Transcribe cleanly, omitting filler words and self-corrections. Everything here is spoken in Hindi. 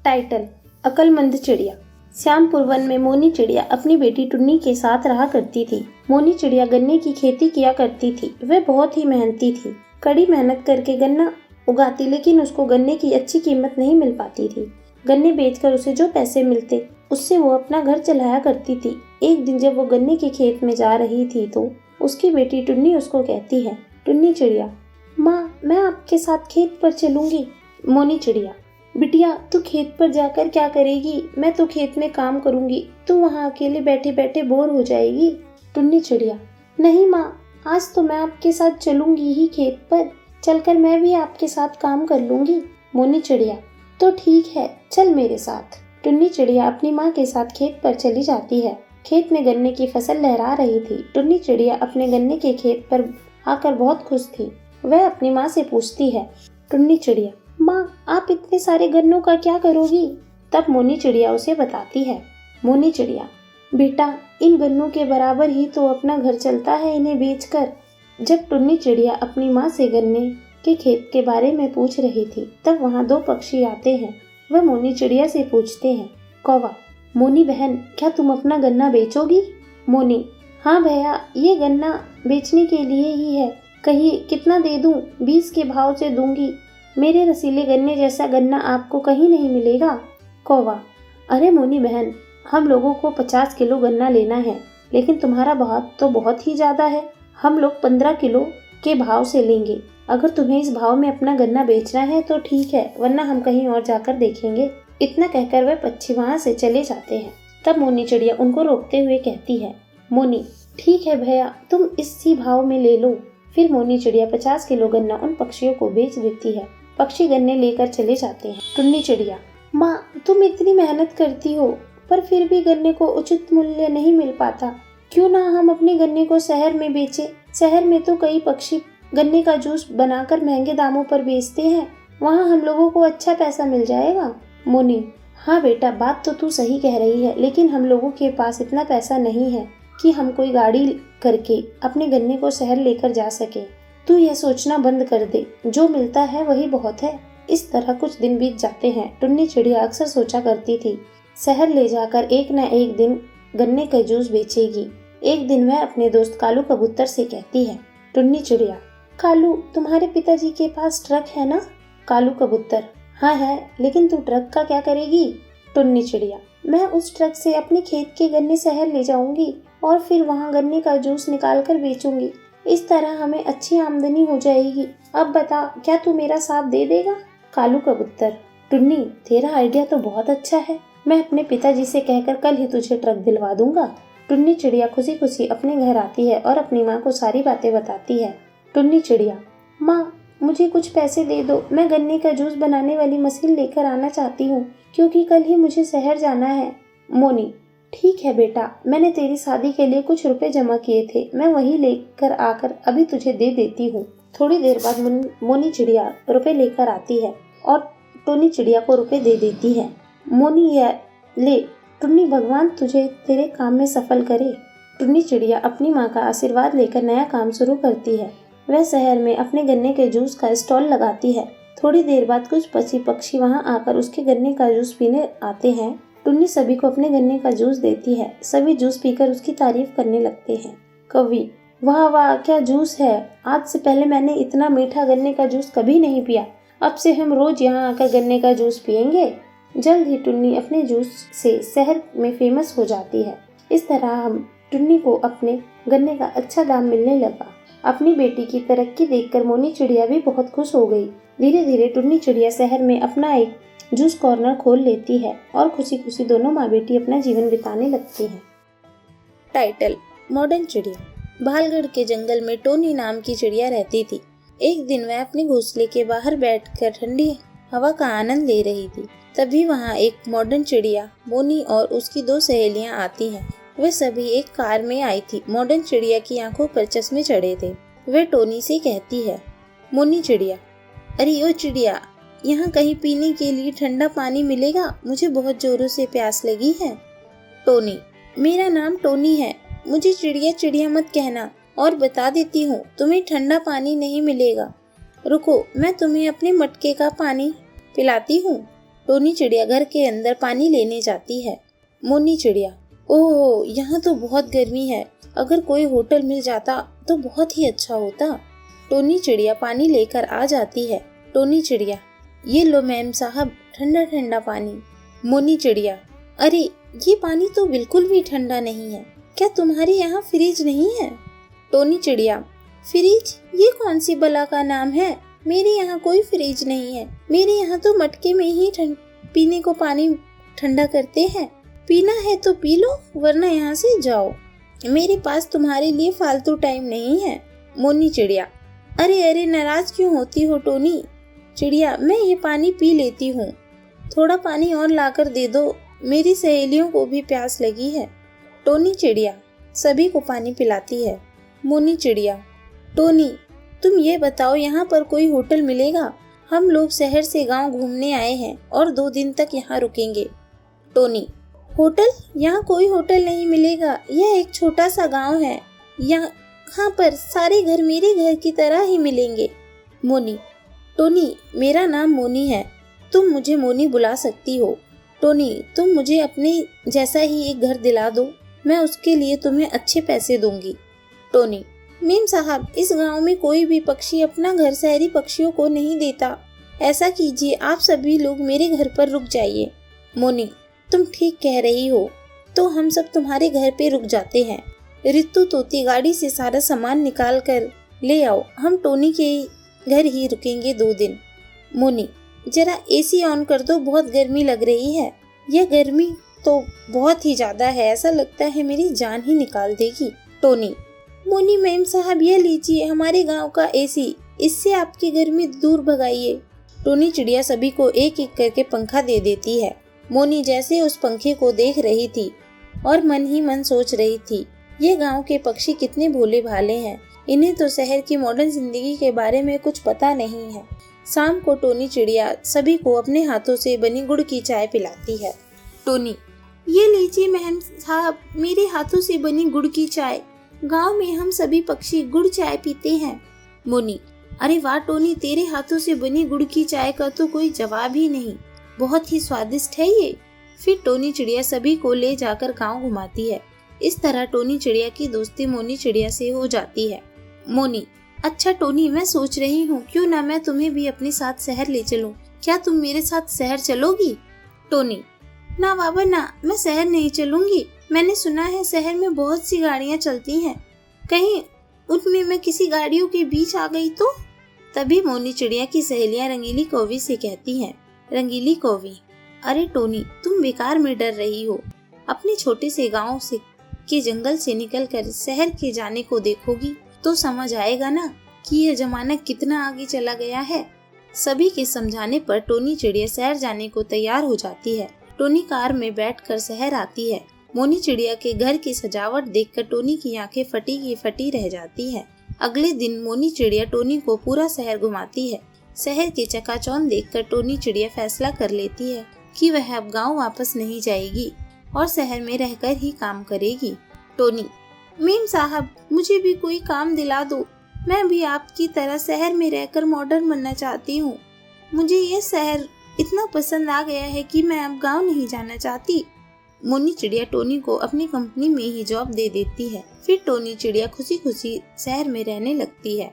टाइटल: अक्लमंद चिड़िया। श्यामपुर वन में मोनी चिड़िया अपनी बेटी टुन्नी के साथ रहा करती थी। मोनी चिड़िया गन्ने की खेती किया करती थी। वह बहुत ही मेहनती थी, कड़ी मेहनत करके गन्ना उगाती, लेकिन उसको गन्ने की अच्छी कीमत नहीं मिल पाती थी। गन्ने बेचकर उसे जो पैसे मिलते उससे वो अपना घर चलाया करती थी। एक दिन जब वो गन्ने के खेत में जा रही थी तो उसकी बेटी टुन्नी उसको कहती है, टुन्नी चिड़िया, माँ मैं आपके साथ खेत पर चलूंगी। मोनी चिड़िया: बिटिया तू खेत पर जाकर क्या करेगी, मैं तो खेत में काम करूंगी, तू वहाँ अकेले बैठे बैठे बोर हो जाएगी। टुन्नी चिड़िया: नहीं माँ, आज तो मैं आपके साथ चलूंगी ही खेत पर, चलकर मैं भी आपके साथ काम कर लूंगी। मोनी चिड़िया: तो ठीक है, चल मेरे साथ। टुन्नी चिड़िया अपनी माँ के साथ खेत पर चली जाती है। खेत में गन्ने की फसल लहरा रही थी। टुन्नी चिड़िया अपने गन्ने के खेत पर आकर बहुत खुश थी। वह अपनी माँ से पूछती है, टुन्नी चिड़िया, माँ आप इतने सारे गन्नों का क्या करोगी? तब मोनी चिड़िया उसे बताती है, मोनी चिड़िया, बेटा इन गन्नों के बराबर ही तो अपना घर चलता है इन्हें बेचकर। जब टुन्नी चिड़िया अपनी माँ से गन्ने के खेत के बारे में पूछ रही थी, तब वहाँ दो पक्षी आते हैं। वह मोनी चिड़िया से पूछते हैं, कौवा, मोनी बहन क्या तुम अपना गन्ना बेचोगी? मोनी: हाँ भैया, ये गन्ना बेचने के लिए ही है, कहिए कितना दे दूं? 20 के भाव से दूंगी। मेरे रसीले गन्ने जैसा गन्ना आपको कहीं नहीं मिलेगा। कौवा: अरे मोनी बहन, हम लोगों को 50 किलो गन्ना लेना है, लेकिन तुम्हारा भाव तो बहुत ही ज्यादा है। हम लोग 15 किलो के भाव से लेंगे। अगर तुम्हें इस भाव में अपना गन्ना बेचना है तो ठीक है, वरना हम कहीं और जाकर देखेंगे। इतना कहकर वह पक्षी वहाँ से चले जाते हैं। तब मोनी चिड़िया उनको रोकते हुए कहती है, मोनी ठीक है भैया, तुम इसी भाव में ले लो। फिर मोनी चिड़िया 50 किलो गन्ना उन पक्षियों को बेच देती है। पक्षी गन्ने लेकर चले जाते हैं। टुन्नी चिड़िया: माँ तुम इतनी मेहनत करती हो, पर फिर भी गन्ने को उचित मूल्य नहीं मिल पाता। क्यों ना हम अपने गन्ने को शहर में बेचें? शहर में तो कई पक्षी गन्ने का जूस बनाकर महंगे दामों पर बेचते हैं, वहाँ हम लोगों को अच्छा पैसा मिल जाएगा। मोनी: हाँ बेटा, बात तो तू सही कह रही है, लेकिन हम लोगों के पास इतना पैसा नहीं है कि हम कोई गाड़ी करके अपने गन्ने को शहर लेकर जा सके। तू यह सोचना बंद कर दे, जो मिलता है वही बहुत है। इस तरह कुछ दिन बीत जाते हैं। टुन्नी चिड़िया अक्सर सोचा करती थी, शहर ले जाकर एक न एक दिन गन्ने का जूस बेचेगी। एक दिन वह अपने दोस्त कालू कबूतर से कहती है, टुन्नी चिड़िया, कालू तुम्हारे पिताजी के पास ट्रक है ना? कालू कबूतर: हाँ है, लेकिन तू ट्रक का क्या करेगी? टुन्नी चिड़िया: मैं उस ट्रक से अपने खेत के गन्ने शहर ले जाऊंगी और फिर वहाँ गन्ने का जूस निकाल कर बेचूंगी। इस तरह हमें अच्छी आमदनी हो जाएगी। अब बता, क्या तू मेरा साथ दे देगा? कालू कबूतर: टुन्नी तेरा आइडिया तो बहुत अच्छा है, मैं अपने पिताजी से कहकर कल ही तुझे ट्रक दिलवा दूंगा। टुन्नी चिड़िया खुशी खुशी अपने घर आती है और अपनी माँ को सारी बातें बताती है। टुन्नी चिड़िया: माँ मुझे कुछ पैसे दे दो, मैं गन्ने का जूस बनाने वाली मशीन लेकर आना चाहती हूँ, क्योंकि कल ही मुझे शहर जाना है। मोनी: ठीक है बेटा, मैंने तेरी शादी के लिए कुछ रुपए जमा किए थे, मैं वही लेकर आकर अभी तुझे दे देती हूँ। थोड़ी देर बाद मोनी चिड़िया रुपए लेकर आती है और टुन्नी चिड़िया को रुपए दे देती है। मोनी: यह ले टुन्नी, भगवान तुझे तेरे काम में सफल करे। टुन्नी चिड़िया अपनी माँ का आशीर्वाद लेकर नया काम शुरू करती है। वह शहर में अपने गन्ने के जूस का स्टॉल लगाती है। थोड़ी देर बाद कुछ पक्षी वहाँ आकर उसके गन्ने का जूस पीने आते हैं। टुन्नी सभी को अपने गन्ने का जूस देती है। सभी जूस पीकर उसकी तारीफ करने लगते हैं। कवि: वाह वाह, क्या जूस है, आज से पहले मैंने इतना मीठा गन्ने का जूस कभी नहीं पिया। अब से हम रोज यहाँ आकर गन्ने का जूस पियेंगे। जल्द ही टुन्नी अपने जूस से शहर में फेमस हो जाती है। इस तरह हम टुन्नी को अपने गन्ने का अच्छा दाम मिलने लगा। अपनी बेटी की तरक्की देखकर मोनी चिड़िया भी बहुत खुश हो गई। धीरे धीरे टुन्नी चिड़िया शहर में अपना एक जूस कॉर्नर खोल लेती है और खुशी खुशी दोनों माँ बेटी अपना जीवन बिताने लगती हैं। टाइटल: मॉडर्न चिड़िया। भालगढ़ के जंगल में टोनी नाम की चिड़िया रहती थी। एक दिन वह अपने घोंसले के बाहर बैठकर ठंडी हवा का आनंद ले रही थी। तभी वहाँ एक मॉडर्न चिड़िया मोनी और उसकी दो सहेलियाँ आती हैं। वे सभी एक कार में आई थी। मॉडर्न चिड़िया की आंखों पर चश्मे चढ़े थे। वे टोनी से कहती है, मोनी चिड़िया, अरे ओ चिड़िया, यहाँ कहीं पीने के लिए ठंडा पानी मिलेगा? मुझे बहुत जोरों से प्यास लगी है। टोनी: मेरा नाम टोनी है, मुझे चिड़िया चिड़िया मत कहना, और बता देती हूँ तुम्हें ठंडा पानी नहीं मिलेगा। रुको, मैं तुम्हें अपने मटके का पानी पिलाती हूँ। टोनी चिड़िया घर के अंदर पानी लेने जाती है। मोनी चिड़िया, ओह यहाँ तो बहुत गर्मी है, अगर कोई होटल मिल जाता तो बहुत ही अच्छा होता। टोनी चिड़िया पानी लेकर आ जाती है। टोनी चिड़िया, ये लो मैम साहब, ठंडा ठंडा पानी। मोनी चिड़िया, अरे ये पानी तो बिल्कुल भी ठंडा नहीं है, क्या तुम्हारे यहाँ फ्रिज नहीं है? टोनी चिड़िया, फ्रिज? ये कौन सी बला का नाम है, मेरे यहाँ कोई फ्रिज नहीं है, मेरे यहाँ तो मटके में ही पीने को पानी ठंडा करते हैं, पीना है तो पी लो वरना यहाँ से जाओ, मेरे पास तुम्हारे लिए फालतू टाइम नहीं है। मोनी चिड़िया, अरे अरे नाराज क्यों होती हो टोनी चिड़िया, मैं ये पानी पी लेती हूँ, थोड़ा पानी और लाकर दे दो, मेरी सहेलियों को भी प्यास लगी है। टोनी चिड़िया सभी को पानी पिलाती है। मोनी चिड़िया, टोनी तुम ये बताओ यहाँ पर कोई होटल मिलेगा, हम लोग शहर से गांव घूमने आए हैं और 2 दिन तक यहाँ रुकेंगे। Tony, hotel? यहाँ कोई होटल नहीं मिलेगा, यह एक छोटा सा गांव है, यहाँ पर सारे घर मेरे घर की तरह ही मिलेंगे। मोनी, टोनी मेरा नाम मोनी है, तुम मुझे मोनी बुला सकती हो। टोनी, तुम मुझे अपने जैसा ही एक घर दिला दो, मैं उसके लिए तुम्हें अच्छे पैसे दूंगी। टोनी, मेम साहब इस गांव में कोई भी पक्षी अपना घर शहरी पक्षियों को नहीं देता, ऐसा कीजिए आप सभी लोग मेरे घर पर रुक जाइए। मोनी, तुम ठीक कह रही हो, तो हम सब तुम्हारे घर पे रुक जाते हैं। रितु तोती गाड़ी से सारा सामान निकाल कर ले आओ, हम टोनी के घर ही रुकेंगे 2 दिन। मोनी, जरा एसी ऑन कर दो, बहुत गर्मी लग रही है, यह गर्मी तो बहुत ही ज्यादा है, ऐसा लगता है मेरी जान ही निकाल देगी। टोनी, मोनी मैम साहब ये लीजिए हमारे गांव का एसी, इससे आपकी गर्मी दूर भगाइए। टोनी चिड़िया सभी को एक एक करके पंखा दे देती है। मोनी जैसे उस पंखे को देख रही थी और मन ही मन सोच रही थी, ये गांव के पक्षी कितने भोले भाले हैं, इन्हें तो शहर की मॉडर्न जिंदगी के बारे में कुछ पता नहीं है। शाम को टोनी चिड़िया सभी को अपने हाथों से बनी गुड़ की चाय पिलाती है। टोनी, ये लीजिए मैम साहब मेरे हाथों से बनी गुड़ की चाय, गांव में हम सभी पक्षी गुड़ चाय पीते हैं। मोनी, अरे वाह टोनी, तेरे हाथों से बनी गुड़ की चाय का तो कोई जवाब ही नहीं, बहुत ही स्वादिष्ट है ये। फिर टोनी चिड़िया सभी को ले जाकर गांव घुमाती है। इस तरह टोनी चिड़िया की दोस्ती मोनी चिड़िया से हो जाती है। मोनी, अच्छा टोनी मैं सोच रही हूँ क्यों ना मैं तुम्हें भी अपने साथ शहर ले चलूं, क्या तुम मेरे साथ शहर चलोगी? टोनी, ना बाबा ना, मैं शहर नहीं चलूंगी, मैंने सुना है शहर में बहुत सी गाड़ियाँ चलती हैं, कहीं उनमें मैं किसी गाड़ियों के बीच आ गई तो? तभी मोनी चिड़िया की सहेलियां रंगीली कौवी से कहती हैं, रंगीली कौवी, अरे टोनी तुम बेकार में डर रही हो, अपने छोटे से गांव से के जंगल से निकलकर शहर के जाने को देखोगी तो समझ आएगा ना कि यह जमाना कितना आगे चला गया है। सभी के समझाने पर टोनी चिड़िया शहर जाने को तैयार हो जाती है। टोनी कार में बैठकर शहर आती है। मोनी चिड़िया के घर की सजावट देखकर टोनी की आंखें फटी की फटी रह जाती है। अगले दिन मोनी चिड़िया टोनी को पूरा शहर घुमाती है। शहर के चकाचौंध देखकर टोनी चिड़िया फैसला कर लेती है कि वह अब गांव वापस नहीं जाएगी और शहर में रहकर ही काम करेगी। टोनी, मेम साहब मुझे भी कोई काम दिला दो, मैं भी आपकी तरह शहर में रहकर मॉडर्न बनना चाहती हूँ, मुझे ये शहर इतना पसंद आ गया है कि मैं अब गांव नहीं जाना चाहती। मोनी चिड़िया टोनी को अपनी कंपनी में ही जॉब दे देती है। फिर टोनी चिड़िया खुशी खुशी शहर में रहने लगती है।